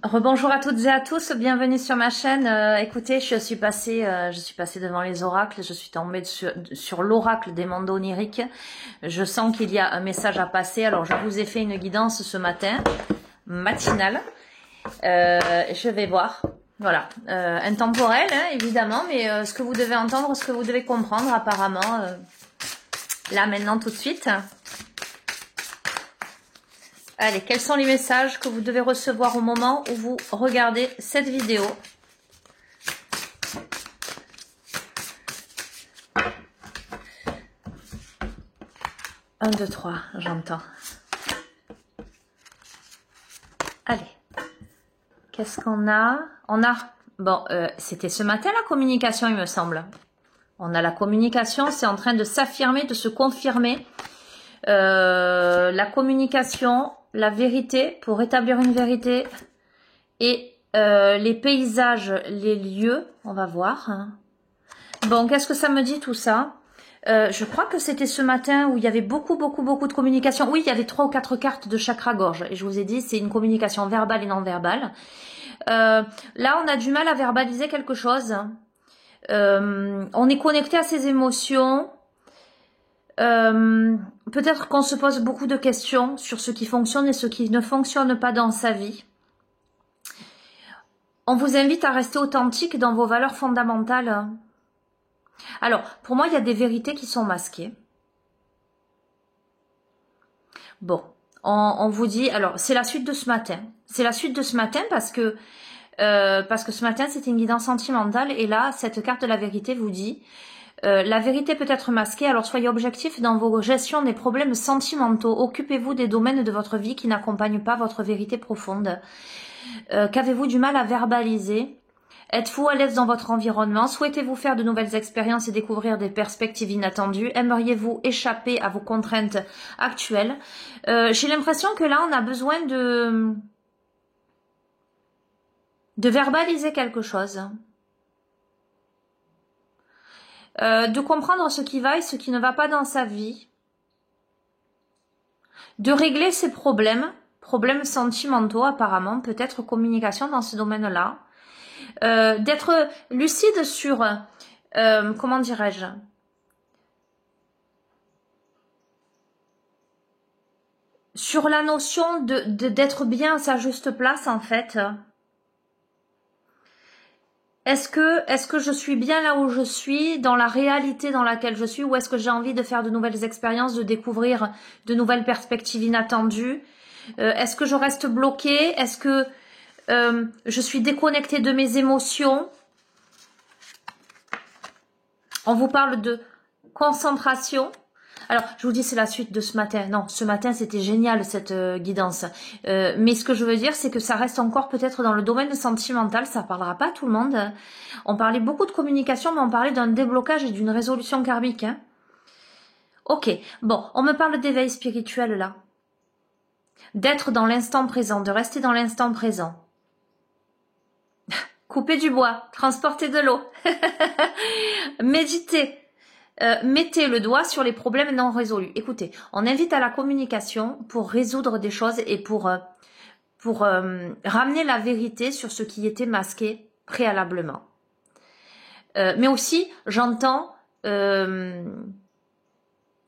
Rebonjour à toutes et à tous, bienvenue sur ma chaîne. Écoutez, je suis passée devant les oracles, je suis tombée sur l'oracle des mondes oniriques. Je sens qu'il y a un message à passer, alors je vous ai fait une guidance ce matin, matinale. Je vais voir, voilà, intemporel évidemment, mais ce que vous devez entendre, ce que vous devez comprendre apparemment, là maintenant tout de suite. Allez, quels sont les messages que vous devez recevoir au moment où vous regardez cette vidéo? Un, deux, trois, j'entends. Allez. Qu'est-ce qu'on a? Bon, c'était ce matin la communication, il me semble. On a la communication, c'est en train de s'affirmer, de se confirmer. La communication, la vérité, pour établir une vérité, et les paysages, les lieux, on va voir. Bon, qu'est-ce que ça me dit tout ça? Je crois que c'était ce matin où il y avait beaucoup de communication. Oui, il y avait 3 ou 4 cartes de chakra-gorge. Et je vous ai dit, c'est une communication verbale et non verbale. Là, on a du mal à verbaliser quelque chose. On est connecté à ses émotions. Peut-être qu'on se pose beaucoup de questions sur ce qui fonctionne et ce qui ne fonctionne pas dans sa vie. On vous invite à rester authentique dans vos valeurs fondamentales. Alors, pour moi, il y a des vérités qui sont masquées. Bon, on vous dit... Alors, c'est la suite de ce matin. C'est la suite de ce matin parce que ce matin, c'était une guidance sentimentale. Et là, cette carte de la vérité vous dit... la vérité peut être masquée, alors soyez objectif dans vos gestions des problèmes sentimentaux. Occupez-vous des domaines de votre vie qui n'accompagnent pas votre vérité profonde. Qu'avez-vous du mal à verbaliser? Êtes-vous à l'aise dans votre environnement? Souhaitez-vous faire de nouvelles expériences et découvrir des perspectives inattendues? Aimeriez-vous échapper à vos contraintes actuelles? J'ai l'impression que là, on a besoin de verbaliser quelque chose. De comprendre ce qui va et ce qui ne va pas dans sa vie. De régler ses problèmes sentimentaux apparemment, peut-être communication dans ce domaine-là. D'être lucide sur, comment dirais-je, sur la notion d'être bien à sa juste place en fait. Est-ce que je suis bien là où je suis, dans la réalité dans laquelle je suis, ou est-ce que j'ai envie de faire de nouvelles expériences, de découvrir de nouvelles perspectives inattendues? Est-ce que je reste bloquée? Est-ce que je suis déconnectée de mes émotions? On vous parle de concentration. Alors, je vous dis, c'est la suite de ce matin. Non, ce matin, c'était génial, cette guidance. Mais ce que je veux dire, c'est que ça reste encore peut-être dans le domaine sentimental. Ça parlera pas à tout le monde. On parlait beaucoup de communication, mais on parlait d'un déblocage et d'une résolution karmique. Hein. Ok, bon, on me parle d'éveil spirituel, là. D'être dans l'instant présent, de rester dans l'instant présent. Couper du bois, transporter de l'eau, méditer. Mettez le doigt sur les problèmes non résolus. Écoutez, on invite à la communication pour résoudre des choses et pour ramener la vérité sur ce qui était masqué préalablement. Mais aussi, j'entends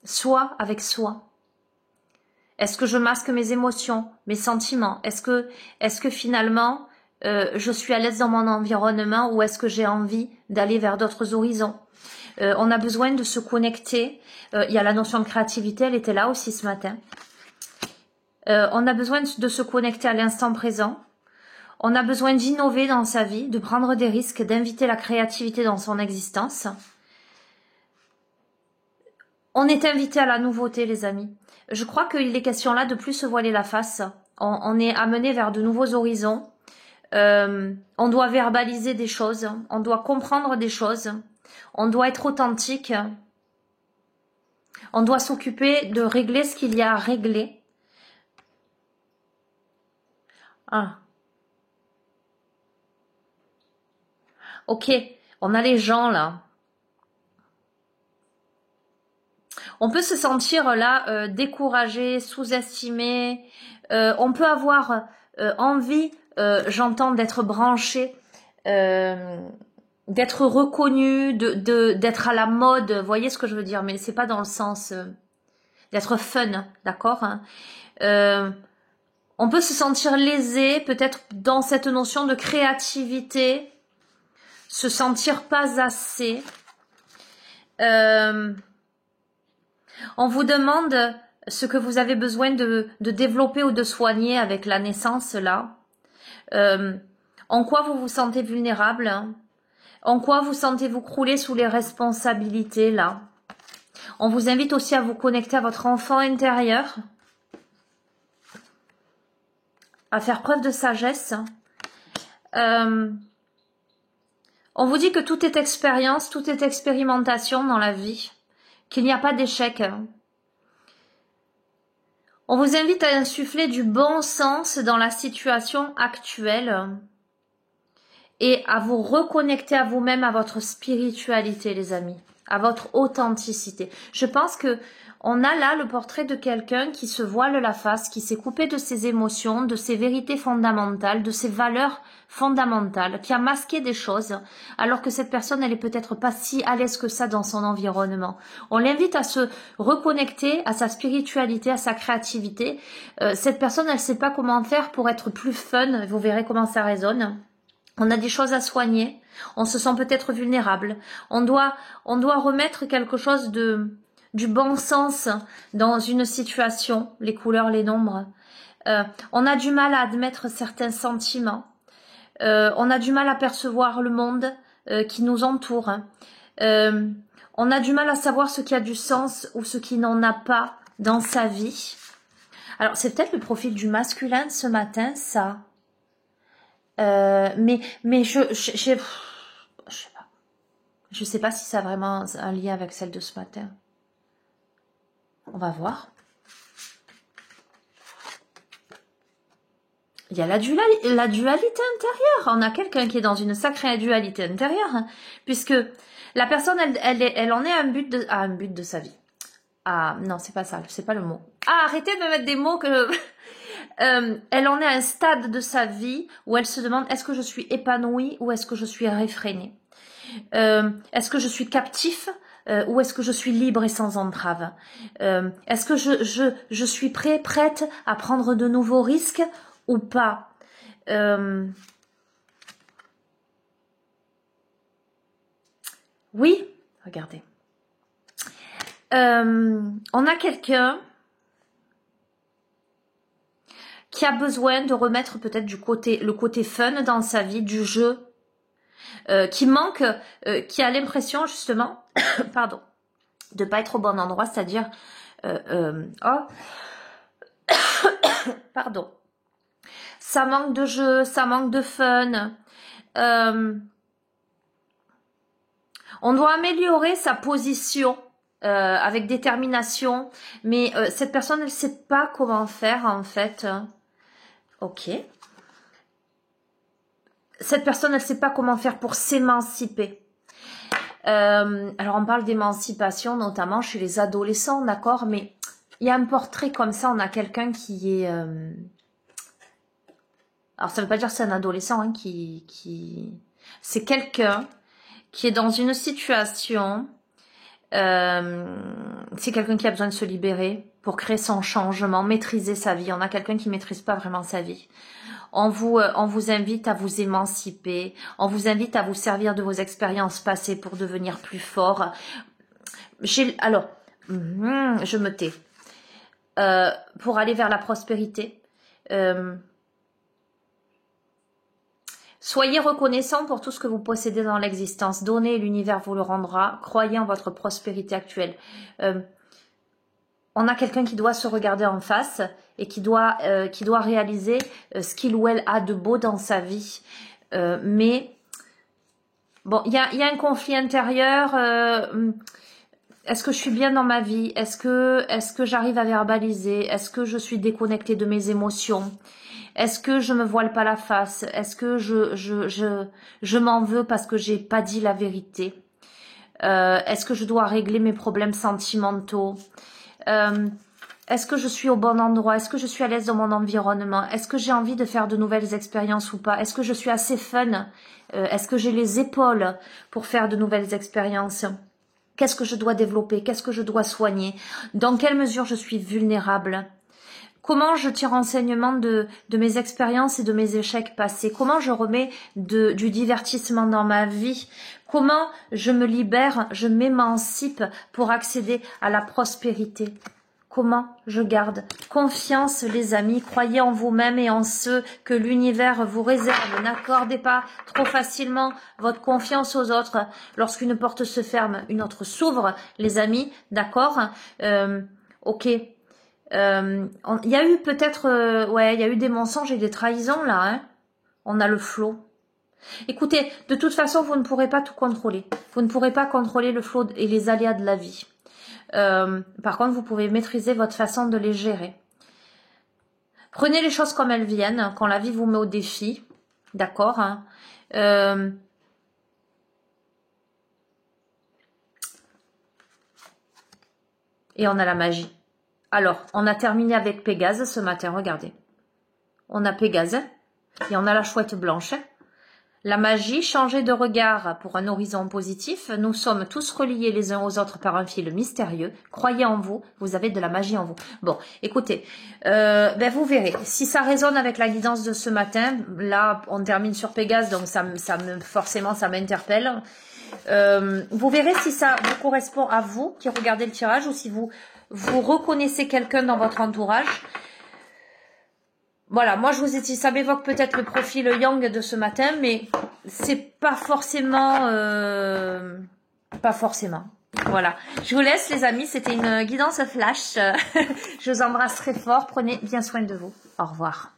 soi avec soi. Est-ce que je masque mes émotions, mes sentiments? Est-ce que finalement je suis à l'aise dans mon environnement ou est-ce que j'ai envie d'aller vers d'autres horizons? On a besoin de se connecter. Il y a la notion de créativité, elle était là aussi ce matin. On a besoin de se connecter à l'instant présent. On a besoin d'innover dans sa vie, de prendre des risques, d'inviter la créativité dans son existence. On est invité à la nouveauté, les amis. Je crois qu'il est question là de plus se voiler la face. On est amené vers de nouveaux horizons. On doit verbaliser des choses. On doit comprendre des choses. On doit être authentique. On doit s'occuper de régler ce qu'il y a à régler. Ah. Ok, on a les gens là. On peut se sentir là découragé, sous-estimé. On peut avoir envie, j'entends, d'être branché, d'être reconnu, d'être à la mode, vous voyez ce que je veux dire, mais c'est pas dans le sens d'être fun, d'accord, hein. On peut se sentir lésé, peut-être dans cette notion de créativité, se sentir pas assez. On vous demande ce que vous avez besoin de développer ou de soigner avec la naissance là. En quoi vous vous sentez vulnérable, hein? En quoi vous sentez-vous crouler sous les responsabilités là? On vous invite aussi à vous connecter à votre enfant intérieur, à faire preuve de sagesse. On vous dit que tout est expérience, tout est expérimentation dans la vie, qu'il n'y a pas d'échec. On vous invite à insuffler du bon sens dans la situation actuelle et à vous reconnecter à vous-même, à votre spiritualité, les amis, à votre authenticité. Je pense que on a là le portrait de quelqu'un qui se voile la face, qui s'est coupé de ses émotions, de ses vérités fondamentales, de ses valeurs fondamentales, qui a masqué des choses, alors que cette personne, elle est peut-être pas si à l'aise que ça dans son environnement. On l'invite à se reconnecter à sa spiritualité, à sa créativité. Cette personne, elle sait pas comment faire pour être plus fun, vous verrez comment ça résonne. On a des choses à soigner, on se sent peut-être vulnérable, on doit remettre quelque chose du bon sens dans une situation, les couleurs, les nombres. On a du mal à admettre certains sentiments, on a du mal à percevoir le monde qui nous entoure, on a du mal à savoir ce qui a du sens ou ce qui n'en a pas dans sa vie. Alors c'est peut-être le profil du masculin ce matin, ça. Mais je sais pas. Je sais pas si ça a vraiment un lien avec celle de ce matin. On va voir. Il y a la dualité intérieure. On a quelqu'un qui est dans une sacrée dualité intérieure, hein, puisque la personne, elle en est à un but de sa vie. Ah non, c'est pas ça, c'est pas le mot. Ah, arrêtez de me mettre des mots que elle en est à un stade de sa vie où elle se demande, est-ce que je suis épanouie ou est-ce que je suis réfrénée, est-ce que je suis captif ou est-ce que je suis libre et sans entrave, est-ce que je suis prête à prendre de nouveaux risques ou pas. Oui, regardez, on a quelqu'un qui a besoin de remettre peut-être le côté fun dans sa vie, du jeu, qui manque, qui a l'impression justement, pardon, de pas être au bon endroit, c'est-à-dire, pardon, ça manque de jeu, ça manque de fun. On doit améliorer sa position avec détermination, mais cette personne, elle sait pas comment faire en fait. Ok. Cette personne, elle sait pas comment faire pour s'émanciper. Alors, on parle d'émancipation, notamment chez les adolescents, d'accord, mais il y a un portrait comme ça, on a quelqu'un qui est... Alors, ça veut pas dire que c'est un adolescent, hein, c'est quelqu'un qui est dans une situation... c'est quelqu'un qui a besoin de se libérer pour créer son changement, maîtriser sa vie. On a quelqu'un qui maîtrise pas vraiment sa vie. On vous invite à vous émanciper. On vous invite à vous servir de vos expériences passées pour devenir plus fort. Alors, je me tais. Pour aller vers la prospérité. Soyez reconnaissant pour tout ce que vous possédez dans l'existence. Donnez, l'univers vous le rendra. Croyez en votre prospérité actuelle. On a quelqu'un qui doit se regarder en face et qui doit réaliser ce qu'il ou elle a de beau dans sa vie. Mais bon, il y a un conflit intérieur. Est-ce que je suis bien dans ma vie? Est-ce que j'arrive à verbaliser? Est-ce que je suis déconnectée de mes émotions? Est-ce que je me voile pas la face? Est-ce que je m'en veux parce que j'ai pas dit la vérité? Est-ce que je dois régler mes problèmes sentimentaux? Est-ce que je suis au bon endroit? Est-ce que je suis à l'aise dans mon environnement? Est-ce que j'ai envie de faire de nouvelles expériences ou pas? Est-ce que je suis assez fun? Est-ce que j'ai les épaules pour faire de nouvelles expériences? Qu'est-ce que je dois développer? Qu'est-ce que je dois soigner? Dans quelle mesure je suis vulnérable? Comment je tire enseignement de mes expériences et de mes échecs passés? Comment je remets du divertissement dans ma vie? Comment je me libère, je m'émancipe pour accéder à la prospérité? Comment je garde confiance, les amis? Croyez en vous-même et en ceux que l'univers vous réserve. N'accordez pas trop facilement votre confiance aux autres. Lorsqu'une porte se ferme, une autre s'ouvre, les amis, d'accord? Ok. Il y a eu peut-être, ouais, il y a eu des mensonges et des trahisons là. Hein. On a le flot. Écoutez, de toute façon, vous ne pourrez pas tout contrôler. Vous ne pourrez pas contrôler le flot et les aléas de la vie. Par contre, vous pouvez maîtriser votre façon de les gérer. Prenez les choses comme elles viennent, quand la vie vous met au défi. D'accord, hein. Et on a la magie. Alors, on a terminé avec Pégase ce matin, regardez. On a Pégase et on a la chouette blanche. La magie, changer de regard pour un horizon positif. Nous sommes tous reliés les uns aux autres par un fil mystérieux. Croyez en vous, vous avez de la magie en vous. Bon, écoutez, vous verrez. Si ça résonne avec la guidance de ce matin, là, on termine sur Pégase, donc forcément, ça m'interpelle. Vous verrez si ça vous correspond à vous qui regardez le tirage ou si vous reconnaissez quelqu'un dans votre entourage. Voilà, moi je vous ai dit, ça m'évoque peut-être le profil Yang de ce matin, mais c'est pas forcément, Voilà, je vous laisse les amis, c'était une guidance flash. Je vous embrasse très fort, prenez bien soin de vous. Au revoir.